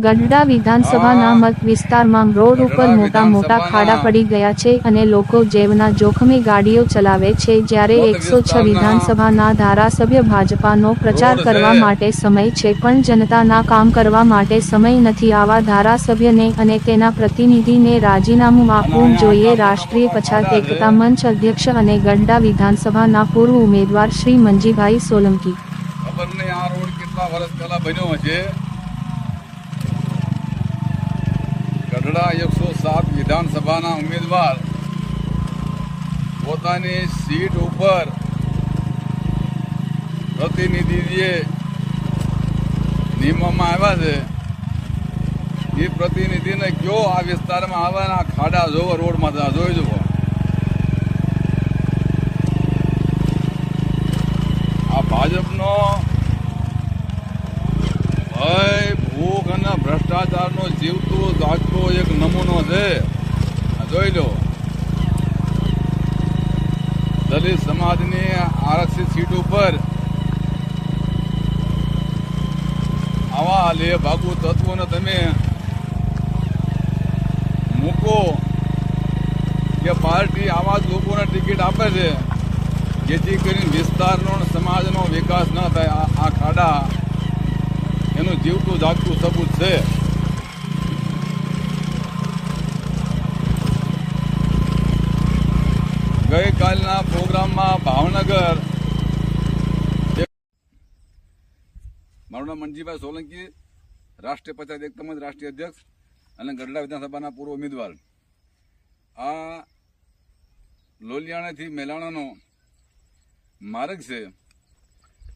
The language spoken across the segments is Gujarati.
ગઢડા વિધાનસભાના મત વિસ્તારમાં રોડ ઉપર મોટા મોટા ખાડા પડી ગયા છે અને લોકો જીવના જોખમે ગાડીઓ ચલાવે છે, જ્યારે 106 વિધાનસભાના ધારાસભ્ય ભાજપાનો પ્રચાર કરવા માટે સમય છે પણ જનતાના કામ કરવા માટે સમય નથી. આવા ધારાસભ્યને અને તેના પ્રતિનિધિને રાજીનામું આપવું જોઈએ. રાષ્ટ્રીય પછાત એકતા મંચ અધ્યક્ષ અને ગઢડા વિધાનસભાના પૂર્વ ઉમેદવાર શ્રી મંજીભાઈ સોલંકી. ખબર નહીં આ રોડ કેટલા વર્ષ પહેલા બન્યો છે. ગઢડા 107 વિધાનસભાના ઉમેદવાર પોતાની સીટ ઉપર પ્રતિનિધિએ નિમવામાં આવ્યા છે. એ પ્રતિનિધિને કયો આ વિસ્તારમાં આવવાના ખાડા જોવો, રોડમાં જોઈ જુઓ. આ ભાજપનો ભય, ભૂખ અને ભ્રષ્ટાચારનો જીવતો જાગતો એક નમૂનો છે. જોઈ લો, દલિત સમાજની આરક્ષિત સીટ ઉપર આવા લે ભાગુ તત્વોને તમે મૂકો કે પાર્ટી આવા જ લોકોને ટિકિટ આપે છે જેથી કરીને વિસ્તારનો સમાજનો વિકાસ ન થાય. આ ખાડા એનું જીવતું જાગતું સબૂત છે. ગઈકાલના પ્રોગ્રામમાં ભાવનગર, મારું નામ મંજીભાઈ સોલંકી, રાષ્ટ્રીય પંચાયત એકતા મંચ રાષ્ટ્રીય અધ્યક્ષ અને ગઢડા વિધાનસભાના પૂર્વ ઉમેદવાર. આ લોલિયાણાથી મેલાણાનો માર્ગ છે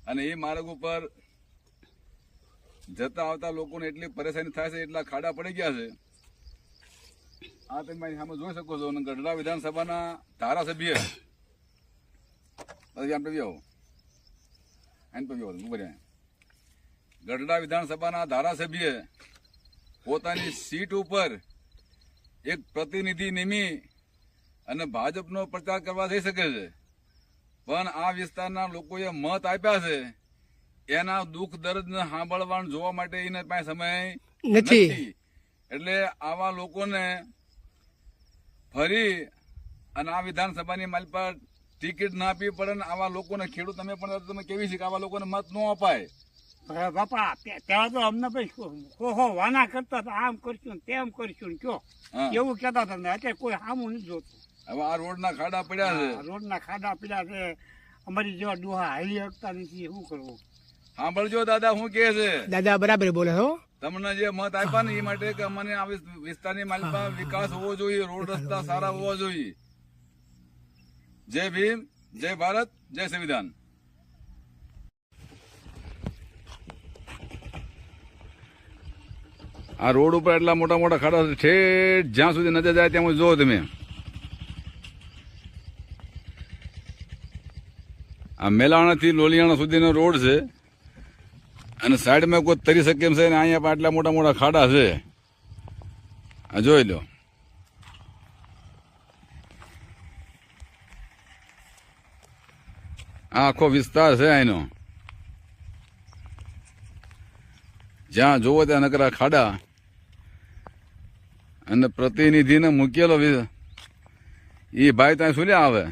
અને એ માર્ગ ઉપર જતા આવતા લોકોને એટલી પરેશાની થાય છે, એટલા ખાડા પડી ગયા છે. આ તમે મારી સામે જોઈ શકો છો. અને ગઢડા વિધાનસભાના ધારાસભ્ય ગઢડા વિધાનસભાના ધારાસભ્ય પોતાની સીટ ઉપર એક પ્રતિનિધિ નિમી અને ભાજપનો પ્રચાર કરવા જઈ શકે છે, પણ આ વિસ્તારના લોકોએ મત આપ્યા છે એના દુઃખ દર્દ સાંભળવાનું જોવા માટે એને પાસે સમય નથી. એટલે આવા લોકોને ફરી અને આ વિધાનસભાની માલ પર ટિકિટ ના આપવી પડે ને આવા લોકોને ખેડૂત તમે કેવી છે કે આવા લોકોને મત ન અપાય. બાપા ત્યાં તો અમને ભાઈ વાના કરતા હતા, આમ કરશું તેમ કરશું કયો એવું કેતા હતા. અત્યારે કોઈ સામું નથી જોતું. હવે આ રોડના ખાડા પડ્યા છે, રોડના ખાડા પડ્યા છે. અમારી જેવા ડોહા હાલી શકતા નથી. શું કરવું? સાંભળજો દાદા શું કે છે. દાદા બરાબર બોલે છો. તમને જે મત આપ્યા ને એ માટે કે અમને આ વિસ્તારની માલમાં વિકાસ હોવો જોઈએ, રોડ રસ્તા સારા હોવા જોઈએ. જય ભીમ, જય ભારત, જય સંવિધાન. આ રોડ ઉપર એટલા મોટા મોટા ખાડા છે, ઠેઠ જ્યાં સુધી નજર જાય ત્યાં જોવો તમે. આ મેલાણાથી લોલિયાણા સુધીનો રોડ છે અને સાઈડમાં કોઈ તરી શકે એમ છે ને અહીંયા પણ આટલા મોટા મોટા ખાડા છે. આ જોઈ લો. આ આખો વિસ્તાર છે અહીંનો, જ્યાં જોવો ત્યાં નકરા ખાડા. અને પ્રતિનિધિને મૂકેલો એ ભાઈ ત્યાં શું આવે.